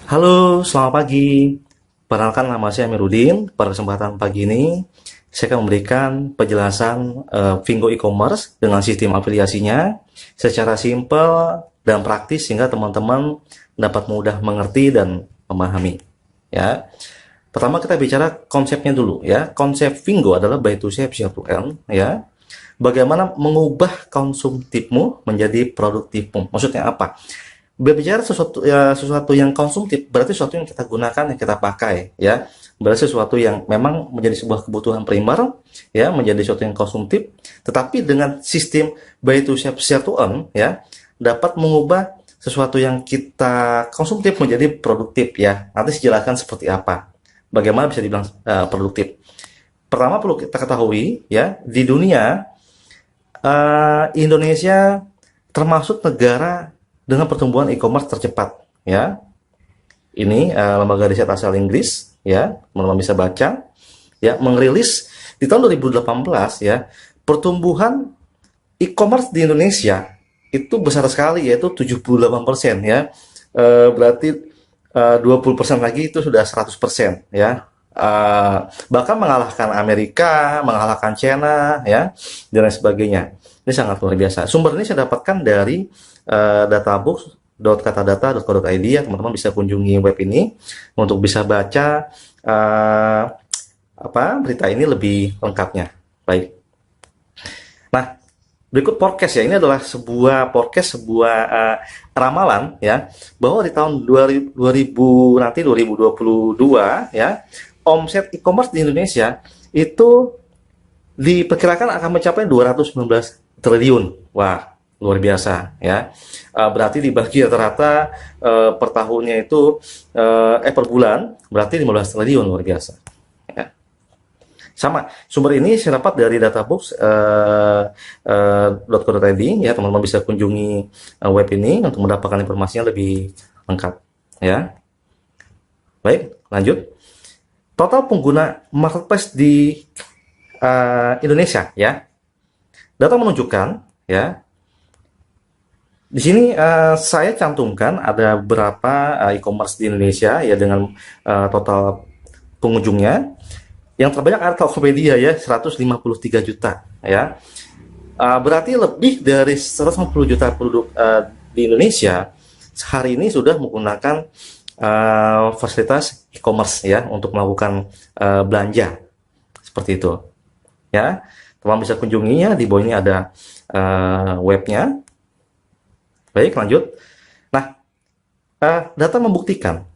Halo, selamat pagi. Perkenalkan nama saya Amiruddin. Pada kesempatan pagi ini, saya akan memberikan penjelasan Vingo e-commerce dengan sistem afiliasinya secara simpel dan praktis sehingga teman-teman dapat mudah mengerti dan memahami. Ya, pertama kita bicara konsepnya dulu ya. Konsep Vingo adalah buy to save, share to earn ya. Bagaimana mengubah konsumtifmu menjadi produktifmu? Maksudnya apa? Berbicara sesuatu yang konsumtif berarti sesuatu yang kita gunakan, yang kita pakai ya, berarti sesuatu yang memang menjadi sebuah kebutuhan primer ya, menjadi sesuatu yang konsumtif, tetapi dengan sistem buy to save, share to earn ya, dapat mengubah sesuatu yang kita konsumtif menjadi produktif ya. Nanti saya jelaskan seperti apa, bagaimana bisa dibilang produktif. Pertama perlu kita ketahui ya, di dunia Indonesia termasuk negara dengan pertumbuhan e-commerce tercepat ya. Ini lembaga riset asal Inggris ya, teman-teman bisa baca ya, merilis di tahun 2018 ya, pertumbuhan e-commerce di Indonesia itu besar sekali, yaitu 78% ya. Berarti 20% lagi itu sudah 100% ya. Bahkan mengalahkan Amerika, mengalahkan China ya, dan lain sebagainya. Ini sangat luar biasa. Sumber ini saya dapatkan dari databooks.katadata.co.id ya, teman-teman bisa kunjungi web ini untuk bisa baca berita ini lebih lengkapnya. Baik. Nah, berikut forecast ya. Ini adalah sebuah forecast, sebuah ramalan ya, bahwa di tahun 2000 nanti 2022 ya, omset e-commerce di Indonesia itu diperkirakan akan mencapai 219 triliun. Wah, luar biasa ya. Berarti dibagi rata-rata per tahunnya itu per bulan berarti 15 triliun, luar biasa. Ya. Sama, sumber ini saya dapat dari databooks.co.id ya, teman-teman bisa kunjungi web ini untuk mendapatkan informasinya lebih lengkap ya. Baik, lanjut. Total pengguna marketplace di Indonesia ya. Data menunjukkan ya, di sini saya cantumkan ada beberapa e-commerce di Indonesia ya, dengan total pengunjungnya. Yang terbanyak ada Tokopedia ya, 153 juta ya. Berarti lebih dari 150 juta penduduk di Indonesia hari ini sudah menggunakan fasilitas e-commerce ya untuk melakukan belanja seperti itu ya. Teman bisa kunjunginya, di bawah ini ada webnya. Baik, lanjut. Nah, data membuktikan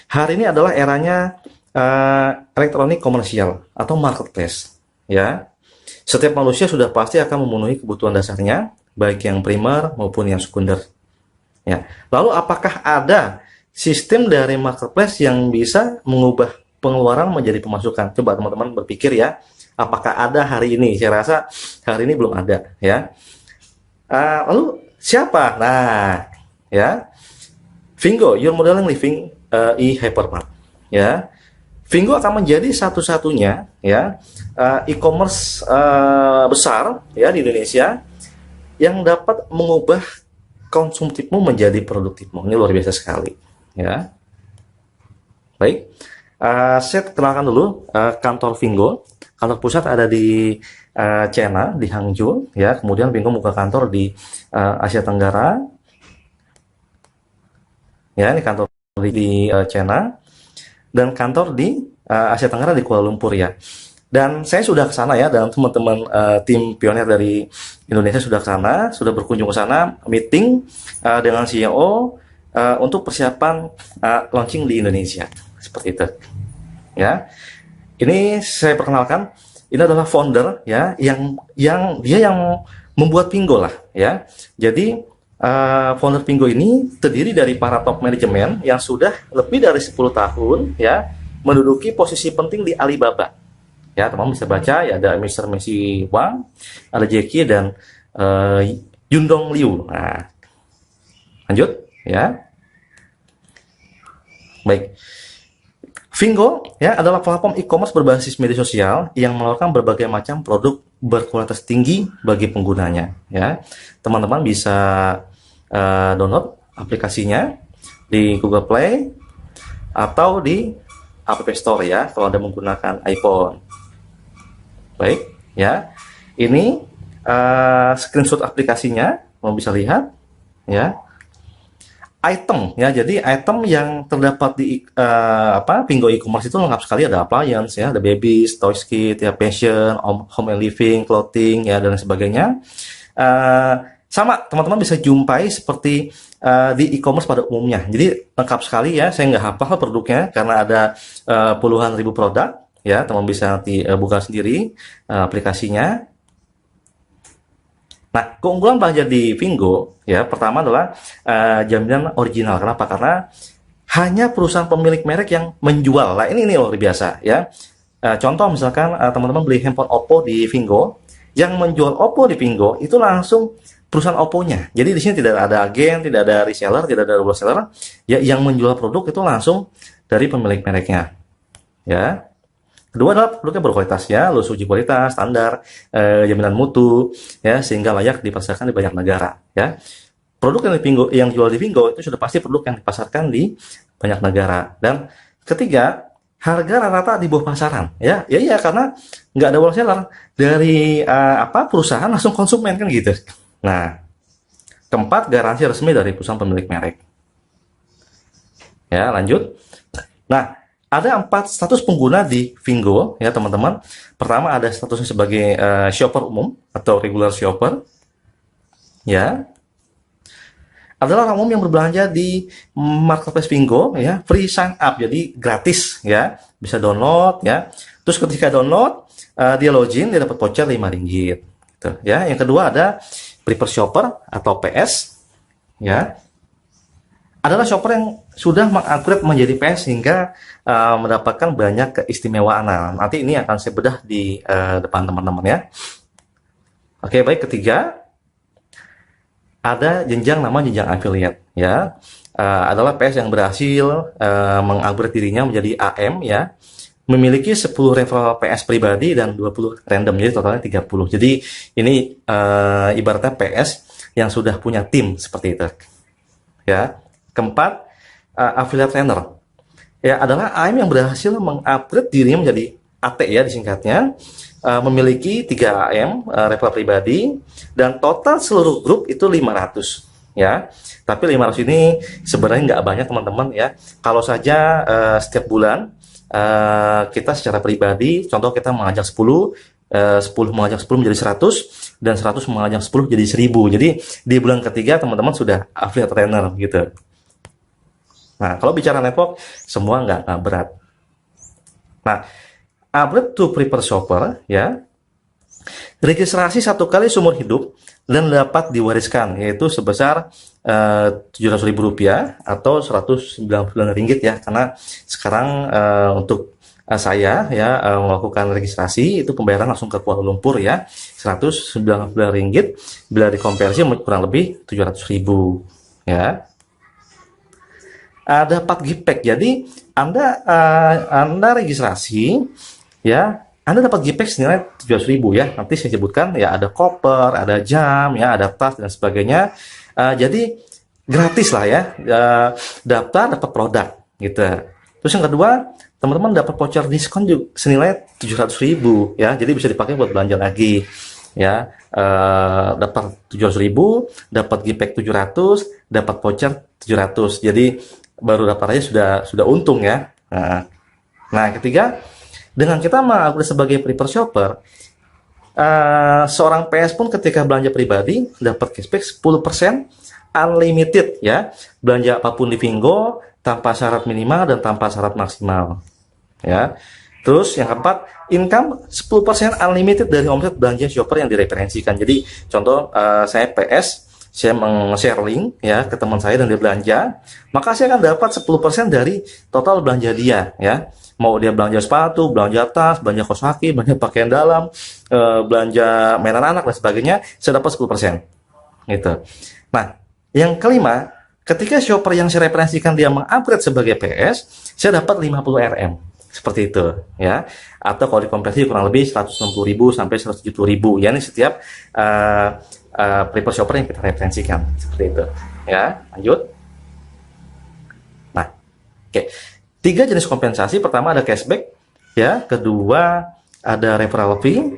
hari ini adalah eranya elektronik komersial atau marketplace ya. Setiap manusia sudah pasti akan memenuhi kebutuhan dasarnya, baik yang primer maupun yang sekunder ya. Lalu apakah ada sistem dari marketplace yang bisa mengubah pengeluaran menjadi pemasukan? Coba teman-teman berpikir ya, apakah ada hari ini? Saya rasa hari ini belum ada ya. Lalu siapa? Nah, ya, Vingo, your modeling living e-hypermart. Ya, Vingo akan menjadi satu-satunya ya e-commerce besar ya di Indonesia yang dapat mengubah konsumtifmu menjadi produktifmu. Ini luar biasa sekali. Ya, baik. Saya kenalkan dulu kantor Vingo. Kantor pusat ada di China, di Hangzhou ya. Kemudian Vingo buka kantor di Asia Tenggara ya, ini kantor di China, dan kantor di Asia Tenggara di Kuala Lumpur ya. Dan saya sudah ke sana ya, dan teman-teman tim pionir dari Indonesia sudah ke sana, sudah berkunjung ke sana, meeting dengan CEO untuk persiapan launching di Indonesia seperti itu ya. Ini saya perkenalkan, ini adalah founder ya, yang dia yang membuat Vingo lah ya. Jadi founder Vingo ini terdiri dari para top manajemen yang sudah lebih dari 10 tahun ya menduduki posisi penting di Alibaba. Ya, teman bisa baca ya, ada Mr. Messi Wang, ada Jackie dan Yundong Liu. Nah, lanjut ya. Baik. Vingo ya adalah platform e-commerce berbasis media sosial yang menawarkan berbagai macam produk berkualitas tinggi bagi penggunanya ya. Teman-teman bisa download aplikasinya di Google Play atau di App Store ya kalau Anda menggunakan iPhone. Baik, ya. Ini screenshot aplikasinya, mau bisa lihat ya. Item ya, jadi item yang terdapat di Pingo e-commerce itu lengkap sekali, ada appliance ya, ada babies, toys kit ya, fashion, home and living, clothing ya, dan sebagainya. Sama teman-teman bisa jumpai seperti di e-commerce pada umumnya. Jadi lengkap sekali ya. Saya nggak hafal produknya karena ada puluhan ribu produk ya. Teman bisa nanti buka sendiri aplikasinya. Nah, keunggulan belanja di Vingo ya, pertama adalah jaminan original. Kenapa? Karena hanya perusahaan pemilik merek yang menjual. Nah, ini luar biasa ya. Contoh misalkan teman-teman beli handphone Oppo di Vingo, yang menjual Oppo di Vingo itu langsung perusahaan Oppo-nya. Jadi di sini tidak ada agen, tidak ada reseller, tidak ada wholesaler. Ya, yang menjual produk itu langsung dari pemilik mereknya. Ya. Kedua adalah produknya berkualitas ya, lulus uji kualitas, standar, jaminan mutu, ya, sehingga layak dipasarkan di banyak negara. Ya. Produk yang jual di Vingo itu sudah pasti produk yang dipasarkan di banyak negara. Dan ketiga, harga rata-rata di bawah pasaran. Ya, ya, karena nggak ada wholesaler dari perusahaan langsung konsumen kan gitu. Nah, keempat, garansi resmi dari perusahaan pemilik merek. Ya, lanjut. Nah, ada 4 status pengguna di Vingo ya teman-teman. Pertama ada statusnya sebagai shopper umum atau regular shopper. Ya. Adalah orang umum yang berbelanja di marketplace Vingo ya, free sign up, jadi gratis ya, bisa download ya. Terus ketika download dia login, dia dapat voucher Rp5 gitu, ya. Yang kedua ada prefer shopper atau PS ya, adalah shopper yang sudah mengupgrade menjadi PS hingga mendapatkan banyak keistimewaan. Nah, nanti ini akan saya bedah di depan teman-teman ya. Oke, baik. Ketiga ada jenjang affiliate ya, adalah PS yang berhasil mengupgrade dirinya menjadi AM ya, memiliki 10 referral PS pribadi dan 20 random, jadi totalnya 30. Jadi ini ibaratnya PS yang sudah punya tim seperti itu ya. Keempat, affiliate trainer ya, adalah AM yang berhasil mengupgrade dirinya menjadi AT ya disingkatnya, memiliki 3 AM referral pribadi dan total seluruh grup itu 500 ya. Tapi 500 ini sebenarnya nggak banyak teman-teman ya. Kalau saja setiap bulan kita secara pribadi, contoh kita mengajak 10 mengajak 10 menjadi 100 dan 100 mengajak 10 jadi 1000. Jadi di bulan ketiga teman-teman sudah affiliate trainer gitu. Nah, kalau bicara network semua nggak berat. Nah, upgrade to prefer shopper ya, registrasi 1 kali seumur hidup dan dapat diwariskan, yaitu sebesar Rp700.000 atau Rp199 ya, karena sekarang untuk saya ya melakukan registrasi itu pembayaran langsung ke Kuala Lumpur ya, Rp199 bila dikonversi kurang lebih Rp700.000 ya. Dapat gift pack, jadi Anda registrasi ya, Anda dapat gift pack senilai Rp700.000 ya. Nanti saya sebutkan ya, ada koper, ada jam ya, ada tas dan sebagainya. Jadi gratis lah ya, daftar dapat produk gitu. Terus yang kedua, teman-teman dapat voucher diskon juga senilai Rp700.000 ya, jadi bisa dipakai buat belanja lagi ya. Dapat Rp700.000, dapat gift pack 700, dapat voucher 700, jadi baru daftar aja sudah untung ya. Nah, ketiga, dengan kita mengupgrade sebagai prefer shopper, seorang PS pun ketika belanja pribadi dapat cashback 10% unlimited ya, belanja apapun di Vingo tanpa syarat minimal dan tanpa syarat maksimal ya. Terus yang keempat, income 10% unlimited dari omset belanja shopper yang direferensikan. Jadi contoh saya PS, saya meng-share link ya ke teman saya dan dia belanja, maka saya akan dapat 10% dari total belanja dia ya. Mau dia belanja sepatu, belanja tas, belanja kaos kaki, belanja pakaian dalam, belanja mainan anak dan sebagainya, saya dapat 10% gitu. Nah, yang kelima, ketika shopper yang saya referensikan dia mengupgrade sebagai PS, saya dapat 50 RM. Seperti itu ya. Atau kalau dikonversi kurang lebih 160.000 sampai 170.000 ya, ini setiap prefer shopper yang kita referensikan seperti itu ya. Lanjut. Nah, oke. tiga jenis kompensasi. Pertama ada cashback, ya. Kedua ada referral fee.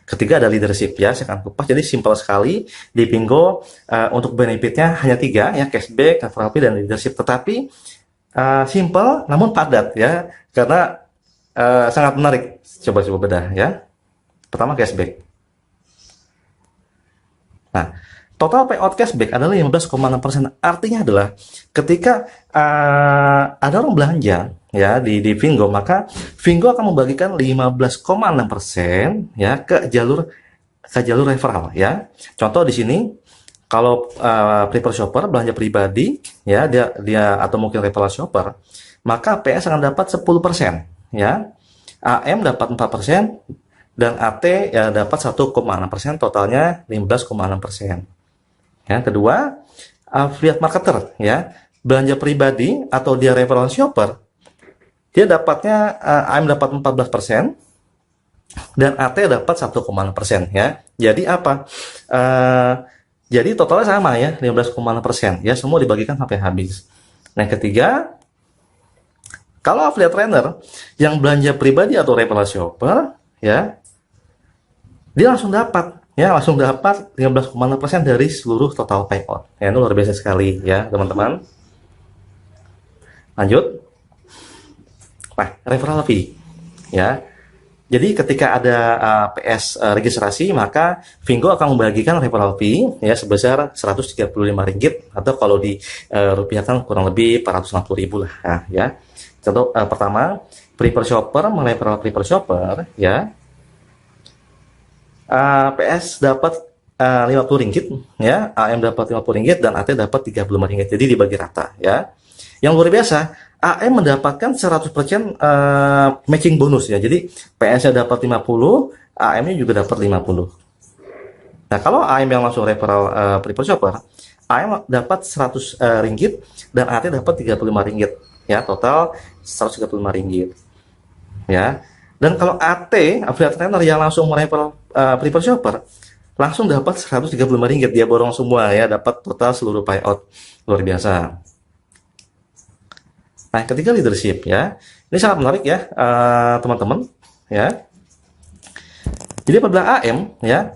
Ketiga ada leadership, ya. Saya akan kupas. Jadi simpel sekali di Pingo. Untuk benefitnya hanya tiga, ya, cashback, referral fee, dan leadership. Tetapi simple namun padat, ya, karena sangat menarik. Coba-coba bedah, ya. Pertama cashback. Nah, total payout cashback adalah 15,6%. Artinya adalah ketika ada orang belanja, ya, di Vingo, maka Vingo akan membagikan 15,6%, ya, ke jalur referral, ya. Contoh di sini, kalau prefer shopper belanja pribadi, ya, dia atau mungkin referral shopper, maka PS akan dapat 10%, ya. AM dapat 4%, dan AT ya dapat 1,6%, totalnya 15,6%. Ya, kedua, affiliate marketer, ya, belanja pribadi atau dia referral shopper, dia dapatnya AM dapat 14% dan AT dapat 1,6%, ya. Jadi apa? Jadi totalnya sama, ya, 15,6%, ya, semua dibagikan sampai habis. Nah, ketiga, kalau affiliate trainer yang belanja pribadi atau referral shopper, ya, dia langsung dapat, ya, 15,6% dari seluruh total payout. Ya, ini luar biasa sekali, ya, teman-teman. Lanjut. Nah, referral fee, ya. Jadi ketika ada PS registrasi, maka Vingo akan membagikan referral fee, ya, sebesar Rp135, atau kalau di rupiahkan kurang lebih 460.000 lah, ya. Contoh pertama, prefer shopper mereferral prefer shopper, ya. PS dapat Rp50, ya, AM dapat Rp50 dan AT dapat Rp35. Jadi dibagi rata, ya. Yang luar biasa, AM mendapatkan 100% matching bonus, ya. Jadi PS-nya dapat 50, AM-nya juga dapat 50. Nah, kalau AM yang langsung referral prefer shopper, AM dapat Rp100 dan AT dapat Rp35, ya, total Rp135, ya. Dan kalau AT, affiliate trainer yang langsung mereferral prefer shopper, langsung dapat Rp135. Dia borong semua, ya, dapat total seluruh payout. Luar biasa. Nah, ketiga leadership, ya. Ini sangat menarik, ya, teman-teman, ya. Jadi apabila AM, ya,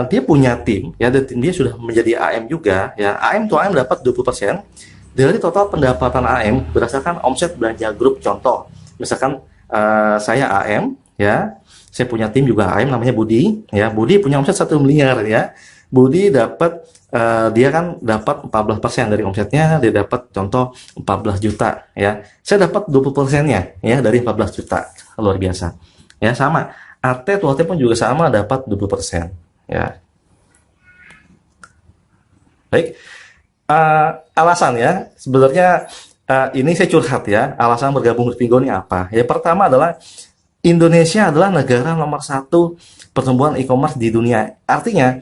dia punya tim, ya, dan dia sudah menjadi AM juga, ya. AM tuh AM dapat 20% dari total pendapatan AM berdasarkan omset belanja grup. Contoh, misalkan saya AM, ya, saya punya tim juga AM namanya Budi, ya. Budi punya omset 1 miliar, ya. Budi dapat dia kan dapat 14% dari omsetnya, dia dapat contoh 14 juta, ya. Saya dapat 20%-nya, ya, dari 14 juta. Luar biasa. Ya, sama. AT pun juga sama, dapat 20%, ya. Baik. Alasan, ya, sebenarnya ini saya curhat, ya, alasan bergabung di Vingo ini apa? Ya, pertama adalah Indonesia adalah negara nomor 1 pertumbuhan e-commerce di dunia. Artinya,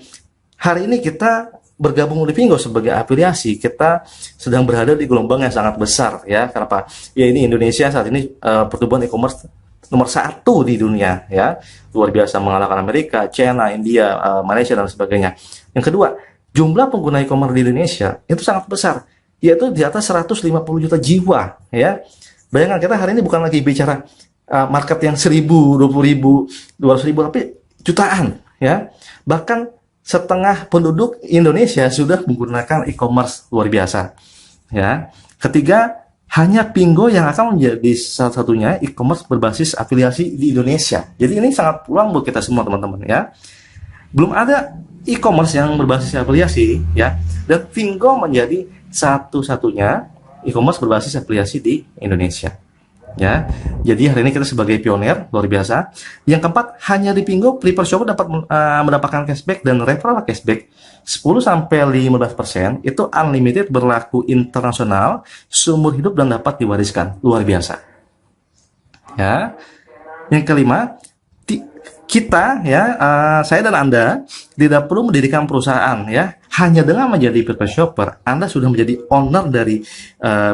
hari ini kita bergabung di Vingo sebagai afiliasi, kita sedang berada di gelombang yang sangat besar, ya. Kenapa? Ya, ini Indonesia saat ini pertumbuhan e-commerce nomor 1 di dunia, ya. Luar biasa, mengalahkan Amerika, China, India, Malaysia, dan sebagainya. Yang kedua, jumlah pengguna e-commerce di Indonesia itu sangat besar, yaitu di atas 150 juta jiwa, ya. Bayangkan, kita hari ini bukan lagi bicara market yang 1.000, 20.000, 200.000, tapi jutaan, ya. Bahkan setengah penduduk Indonesia sudah menggunakan e-commerce. Luar biasa, ya. Ketiga, hanya Pingo yang akan menjadi salah satunya e-commerce berbasis afiliasi di Indonesia. Jadi ini sangat peluang buat kita semua, teman-teman, ya. Belum ada e-commerce yang berbasis afiliasi, ya, dan Vingo menjadi satu-satunya e-commerce berbasis afiliasi di Indonesia, ya. Jadi hari ini kita sebagai pionir, luar biasa. Yang keempat, hanya di Pingo prefer shopper dapat mendapatkan cashback dan referral cashback 10-15%, itu unlimited, berlaku internasional, seumur hidup, dan dapat diwariskan. Luar biasa, ya. Yang kelima, kita, ya, saya dan Anda tidak perlu mendirikan perusahaan, ya. Hanya dengan menjadi prefer shopper, Anda sudah menjadi owner dari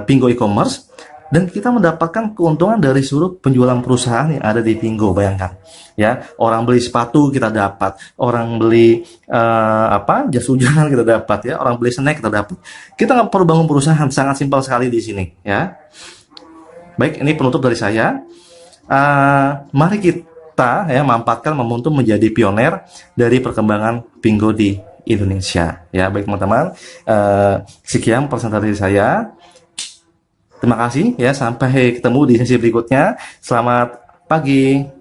Pingo e-commerce, dan kita mendapatkan keuntungan dari seluruh penjualan perusahaan yang ada di Pingo. Bayangkan, ya, orang beli sepatu kita dapat, orang beli jas hujan kita dapat, ya, orang beli snack kita dapat. Kita nggak perlu bangun perusahaan, sangat simpel sekali di sini, ya. Baik, ini penutup dari saya. Mari kita ya manfaatkan momentum menjadi pioner dari perkembangan Pingo di Indonesia. Ya, baik teman-teman. Sekian presentasi saya. Terima kasih ya, sampai ketemu di sesi berikutnya. Selamat pagi.